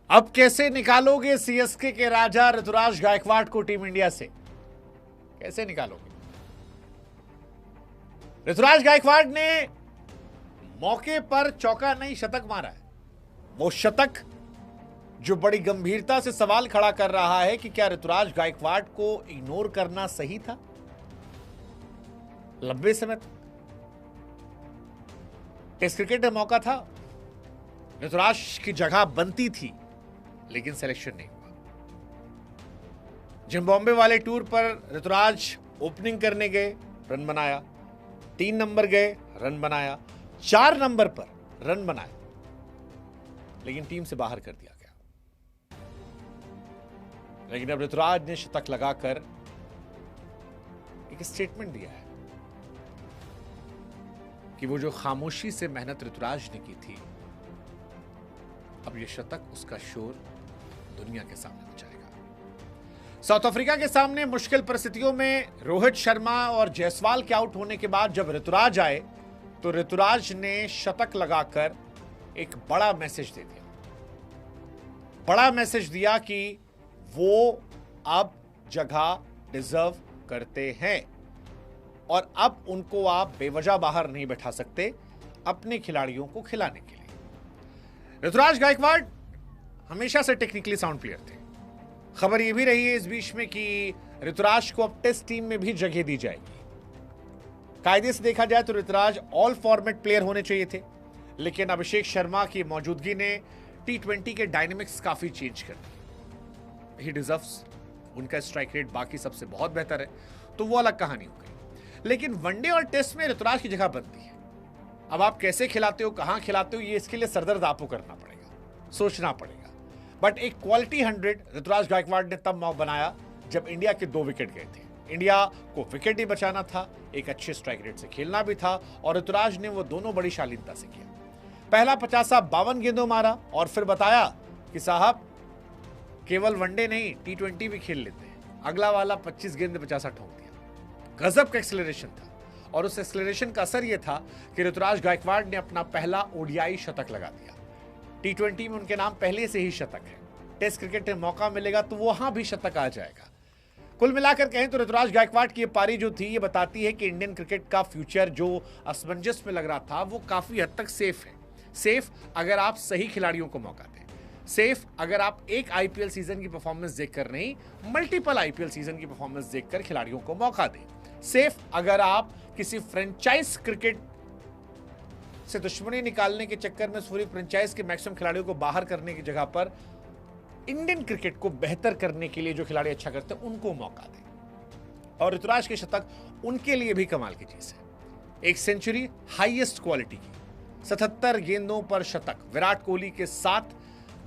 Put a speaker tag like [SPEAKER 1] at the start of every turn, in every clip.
[SPEAKER 1] अब कैसे निकालोगे सीएसके के राजा ऋतुराज गायकवाड़ को टीम इंडिया से? कैसे निकालोगे? ऋतुराज गायकवाड़ ने मौके पर चौका नहीं शतक मारा है। वो शतक जो बड़ी गंभीरता से सवाल खड़ा कर रहा है कि क्या ऋतुराज गायकवाड़ को इग्नोर करना सही था लंबे समय तक। टेस्ट क्रिकेट में मौका था, ऋतुराज की जगह बनती थी, लेकिन सिलेक्शन नहीं हुआ। जिम्बाब्वे वाले टूर पर ऋतुराज ओपनिंग करने गए, रन बनाया। 3 नंबर गए, रन बनाया। 4 नंबर पर रन बनाया, लेकिन टीम से बाहर कर दिया गया। लेकिन अब ऋतुराज ने शतक लगाकर एक स्टेटमेंट दिया है कि वो जो खामोशी से मेहनत ऋतुराज ने की थी, अब ये शतक उसका शोर दुनिया के सामने मचाएगा। साउथ अफ्रीका के सामने मुश्किल परिस्थितियों में रोहित शर्मा और जायसवाल के आउट होने के बाद जब ऋतुराज आए तो ऋतुराज ने शतक लगाकर एक बड़ा मैसेज दे दिया। बड़ा मैसेज दिया कि वो अब जगह डिजर्व करते हैं और अब उनको आप बेवजह बाहर नहीं बैठा सकते अपने खिलाड़ियों को खिलाने के लिए। ऋतुराज गायकवाड़ हमेशा से टेक्निकली साउंड प्लेयर थे। खबर यह भी रही है इस बीच में कि ऋतुराज को अब टेस्ट टीम में भी जगह दी जाएगी। कायदे से देखा जाए तो ऋतुराज ऑल फॉर्मेट प्लेयर होने चाहिए थे, लेकिन अभिषेक शर्मा की मौजूदगी ने T20 के डायनेमिक्स काफी चेंज कर दिए। ही डिजर्व्स, उनका स्ट्राइक रेट बाकी सबसे बहुत बेहतर है, तो वो अलग कहानी हो गई। लेकिन वनडे और टेस्ट में ऋतुराज की जगह बनती है। अब आप कैसे खिलाते हो, कहां खिलाते हो, ये इसके लिए सरदर्द आपको करना पड़ेगा, सोचना पड़ेगा। बट एक क्वालिटी 100 ऋतुराज गायकवाड़ ने तब बनाया जब इंडिया के 2 विकेट गए थे। इंडिया को विकेट ही बचाना था, एक अच्छे स्ट्राइक रेट से खेलना भी था, और ऋतुराज ने वो दोनों बड़ी शालीनता से किया। पहला 50 52 गेंदों मारा और फिर बताया कि साहब केवल वनडे नहीं, T20 भी खेल लेते हैं। अगला वाला 25 गेंद 50 ठोक दिया। गजब का एक्सेलरेशन था, और उस एक्सेलरेशन का असर यह था कि ऋतुराज गायकवाड़ ने अपना पहला ओडीआई शतक लगा दिया। T20 में उनके नाम पहले से ही शतक है। टेस्ट क्रिकेट में मौका मिलेगा तो वहां भी शतक आ जाएगा। कुल मिलाकर कहें तो ऋतुराज गायकवाड़ की ये पारी जो थी, ये बताती है कि इंडियन क्रिकेट का फ्यूचर जो असमंजस में लग रहा था, वो काफी हद तक सेफ है। सेफ अगर आप सही खिलाड़ियों को मौका दें, सेफ अगर आप एक आईपीएल सीजन की परफॉर्मेंस देखकर नहीं, मल्टीपल आईपीएल सीजन की परफॉर्मेंस देखकर खिलाड़ियों को मौका दें। सेफ अगर आप किसी फ्रेंचाइज क्रिकेट से दुश्मनी निकालने के चक्कर में पूरी फ्रेंचाइज के मैक्सिमम खिलाड़ियों को बाहर करने की जगह पर इंडियन क्रिकेट को बेहतर करने के लिए जो खिलाड़ी अच्छा करते हैं उनको मौका दें। और ऋतुराज के शतक उनके लिए भी कमाल की चीज है। एक सेंचुरी हाईएस्ट क्वालिटी की, 77 गेंदों पर शतक, विराट कोहली के साथ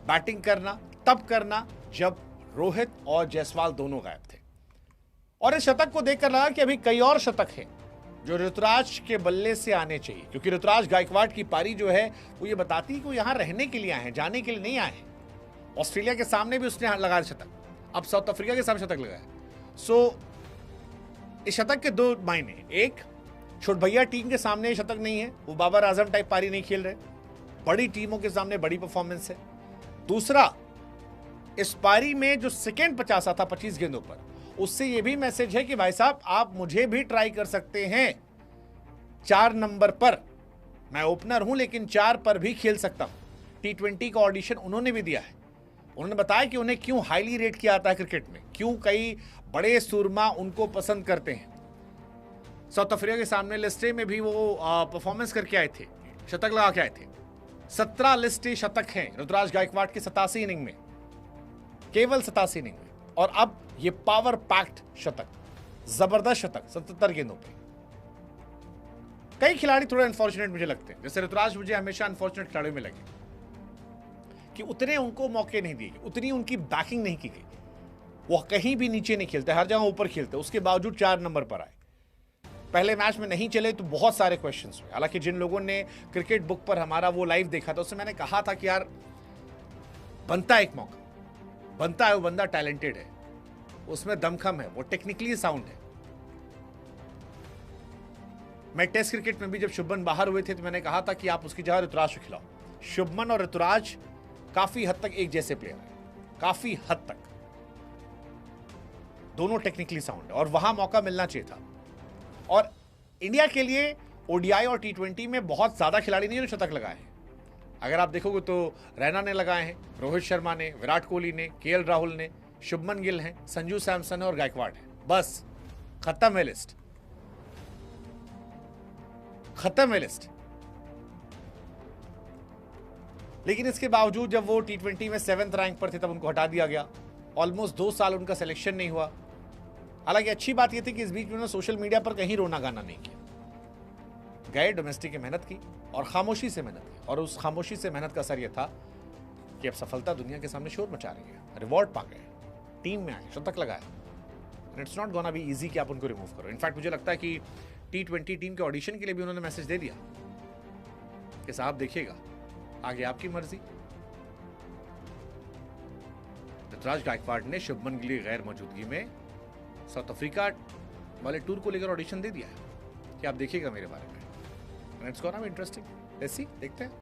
[SPEAKER 1] बैटिंग करना तब करना जब रोहित और जायसवाल दोनों गायब थे। और इस शतक को देखकर लगा कि अभी कई और शतक हैं जो ऋतुराज के बल्ले से आने चाहिए, क्योंकि ऋतुराज गायकवाड़ की पारी जो है वो ये बताती है कि वो यहां रहने के लिए आए हैं, जाने के लिए नहीं आए हैं। ऑस्ट्रेलिया के सामने भी उसने लगाया शतक, अब साउथ अफ्रीका के सामने शतक लगाया। सो इस शतक के 2 मायने, एक छोट भैया टीम के सामने शतक नहीं है, वो बाबर आजम टाइप पारी नहीं खेल रहे, बड़ी टीमों के सामने बड़ी परफॉर्मेंस है। दूसरा, इस पारी में जो सेकेंड 50 था 25 गेंदों पर, उससे यह भी मैसेज है कि भाई साहब आप मुझे भी ट्राई कर सकते हैं। 4 नंबर पर मैं ओपनर हूं, लेकिन 4 पर भी खेल सकता हूं। T20 का ऑडिशन उन्होंने भी दिया है। उन्होंने बताया कि उन्हें क्यों हाईली रेट किया जाता है क्रिकेट में, क्यों कई बड़े सूरमा उनको पसंद करते हैं। साउथ अफ्रीका के सामने लिस्टे में भी वो परफॉर्मेंस करके आए थे, शतक लगा के आए थे। 17 लिस्टे शतक हैं ऋतुराज गायकवाड़ की 87 इनिंग में, केवल 87 इनिंग में। और अब ये पावर पैक्ड शतक, जबरदस्त शतक 77 गेंदों पे। कई खिलाड़ी थोड़े अनफॉर्चुनेट मुझे लगते हैं, जैसे ऋतुराज मुझे हमेशा अनफॉर्चुनेट खिलाड़ियों में लगे कि उतने उनको मौके नहीं दिए, उतनी उनकी बैकिंग नहीं की गई। वो कहीं भी नीचे नहीं खेलते, हर जगह ऊपर खेलते, उसके बावजूद 4 नंबर पर आए। पहले मैच में नहीं चले तो बहुत सारे क्वेश्चंस हुए। हालांकि जिन लोगों ने क्रिकेट बुक पर हमारा वो लाइव देखा था, उससे मैंने कहा था कि यार बनता है एक मौका, बनता है, वो बंदा टैलेंटेड है, उसमें दमखम है, वो टेक्निकली साउंड है। मैं टेस्ट क्रिकेट में भी जब शुभमन बाहर हुए थे तो मैंने कहा था कि आप उसकी जगह ऋतुराज को खिलाओ। शुभमन और ऋतुराज काफी हद तक एक जैसे प्लेयर हैं, काफी हद तक दोनों टेक्निकली साउंड है और वहां मौका मिलना चाहिए था। और इंडिया के लिए ओडीआई और टी20 में बहुत ज्यादा खिलाड़ी नहीं शतक लगाए हैं। अगर आप देखोगे तो रैना ने लगाए हैं, रोहित शर्मा ने, विराट कोहली ने, केएल राहुल ने, शुभमन गिल हैं, संजू सैमसन है और गायकवाड़ है। बस खत्म है लिस्ट, खत्म है लिस्ट। लेकिन इसके बावजूद जब वो टी20 में 7th रैंक पर थे तब उनको हटा दिया गया। ऑलमोस्ट 2 साल उनका सिलेक्शन नहीं हुआ। हालांकि अच्छी बात यह थी कि इस बीच में उन्होंने सोशल मीडिया पर कहीं रोना गाना नहीं किया, गए डोमेस्टिक की मेहनत की और खामोशी से मेहनत की। और उस खामोशी से मेहनत का असर यह था कि अब सफलता दुनिया के सामने शोर मचा रही है, रिवॉर्ड पा गए, टीम में आए, शतक लगाए। And it's not gonna be easy कि आप उनको रिमूव करो। इनफैक्ट मुझे लगता है कि टी20 टीम के ऑडिशन के लिए भी उन्होंने मैसेज दे दिया कि साहब देखिएगा, आगे आपकी मर्जी। ऋतुराज गायकवाड़ ने शुभमन गिल की गैर मौजूदगी में साउथ अफ्रीका वाले टूर को लेकर ऑडिशन दे दिया है कि आप देखिएगा मेरे बारे में। It's gonna be interesting. Let's see, देखते हैं।